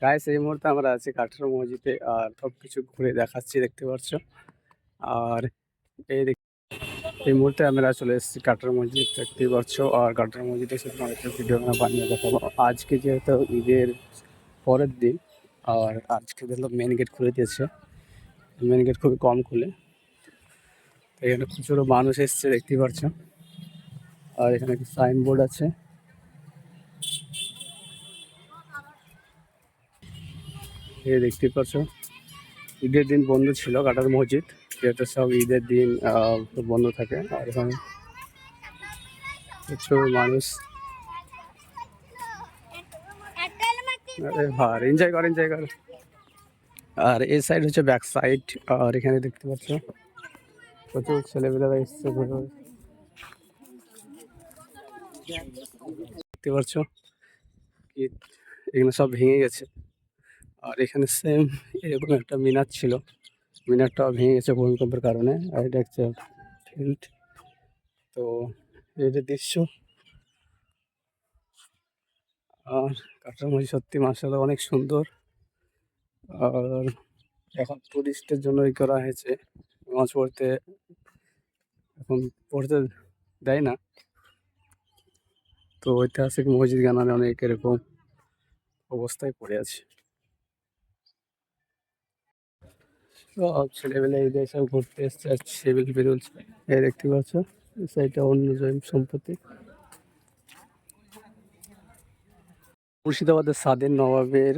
Guys এই মুহূর্তে আমরা আছি কাঠের মসজিদে আর সবকিছু ঘুরে দেখাচ্ছি দেখতে পাচ্ছ। আর এই মুহূর্তে আমরা চলে এসেছি কাঠের মসজিদ দেখতে পাচ্ছ। আর কাঠের মসজিদে শুধু একটা ভিডিও আমরা বানিয়ে দেখাবো। আজকে যেহেতু ঈদের পরের দিন আর আজকে দেখলাম মেন গেট খুলে দিয়েছে। মেন গেট খুবই কম খুলে, এখানে প্রচুর মানুষ এসছে দেখতে পাচ্ছ। আর এখানে একটা সাইনবোর্ড আছে, এই দেখতে পাচ্ছ। ঈদের দিন বন্ধ ছিল কাটার মসজিদ, যেহেতু সব ঈদের দিন বন্ধ থাকে। আর এখানে প্রচুর মানুষ এনজয় করে। আর এই সাইড হচ্ছে ব্যাক সাইড। আর এখানে দেখতে পাচ্ছ প্রচুর ছেলেমেয়েরা এসছে দেখতে পাচ্ছ কি এখানে সব ভেঙে গেছে। আর এখানে সেম এরকম একটা মিনার ছিল, মিনারটাও ভেঙে গেছে ভূমিকম্পের কারণে। আর এটা একটা ফিল্ড, তো এটা দৃশ্য। আর কাঠের মসজিদ সত্যি মাশাআল্লাহ অনেক সুন্দর। আর এখন টুরিস্টের জন্যই করা হয়েছে, নামাজ পড়তে এখন পড়তে দেয় না। তো ঐতিহাসিক মসজিদ গানানে অনেক এরকম অবস্থায় পড়ে আছে। সব ছেলেবেলে এই সব ঘুরতে এসছে আর সেবিল বেরোলছে, এই দেখতে পাচ্ছ। এই সাইডটা অন্য সম্পত্তি। মুর্শিদাবাদের সাদের নবাবের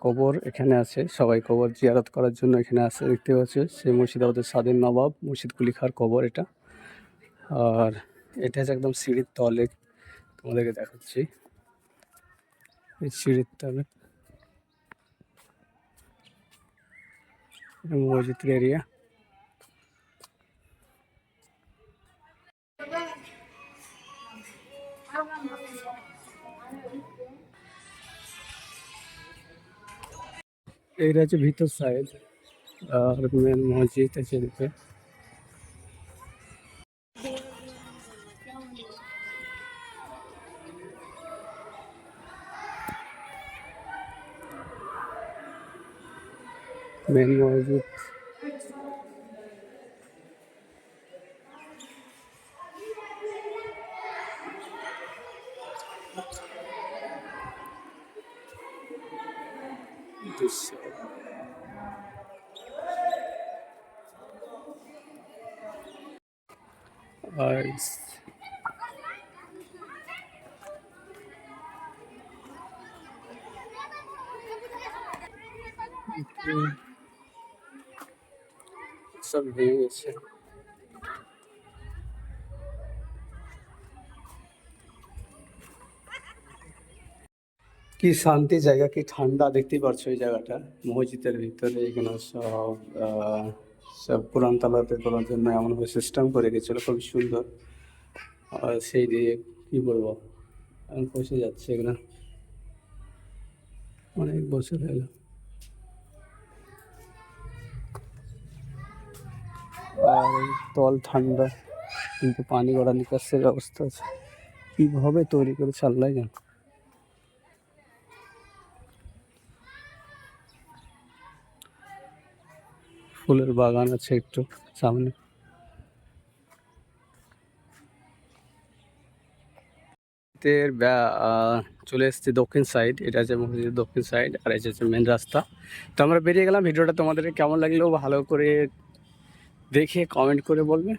কবর এখানে আছে, সবাই কবর জিয়ারত করার জন্য এখানে আসে দেখতে পাচ্ছ। সেই মুর্শিদাবাদের সাদের নবাব মুর্শিদ কুলি খাঁর কবর এটা। আর এটা হচ্ছে একদম সিঁড়ির তলে, তোমাদেরকে দেখাচ্ছি এই সিঁড়ির তলে মসজিদের এরিয়া। এইটা হচ্ছে ভিতর সাইড। আর মেন মসজিদ আছে এদিকে। মেন মসজিদ দৃশ্য। আর সব ভেঙে গেছে। কি শান্তি জায়গা, কি ঠান্ডা দেখতেই পাচ্ছ এই জায়গাটা মসজিদের ভিতরে। এখানে সব সব কোরআন তালাওয়াত করার জন্য এমনভাবে সিস্টেম করে গেছিলো, খুবই সুন্দর। আর সেই দিয়ে কি বলবো, আমি পৌঁছে যাচ্ছে এখানে অনেক বছর হয়ে গেল। আর তল ঠান্ডা, কিন্তু পানি গড়া নিকাশের অবস্থা আছে, কীভাবে তৈরি করে আল্লাহই জানে। ফুলের বাগান আছে একটু সামনে। চলে এসেছি দক্ষিণ সাইড, এটা হচ্ছে মসজিদের দক্ষিণ সাইড। আর এটা হচ্ছে মেন রাস্তা। তো আমরা বেরিয়ে গেলাম। ভিডিওটা তোমাদের কেমন লাগলো ভালো করে দেখে কমেন্ট করে বলবে।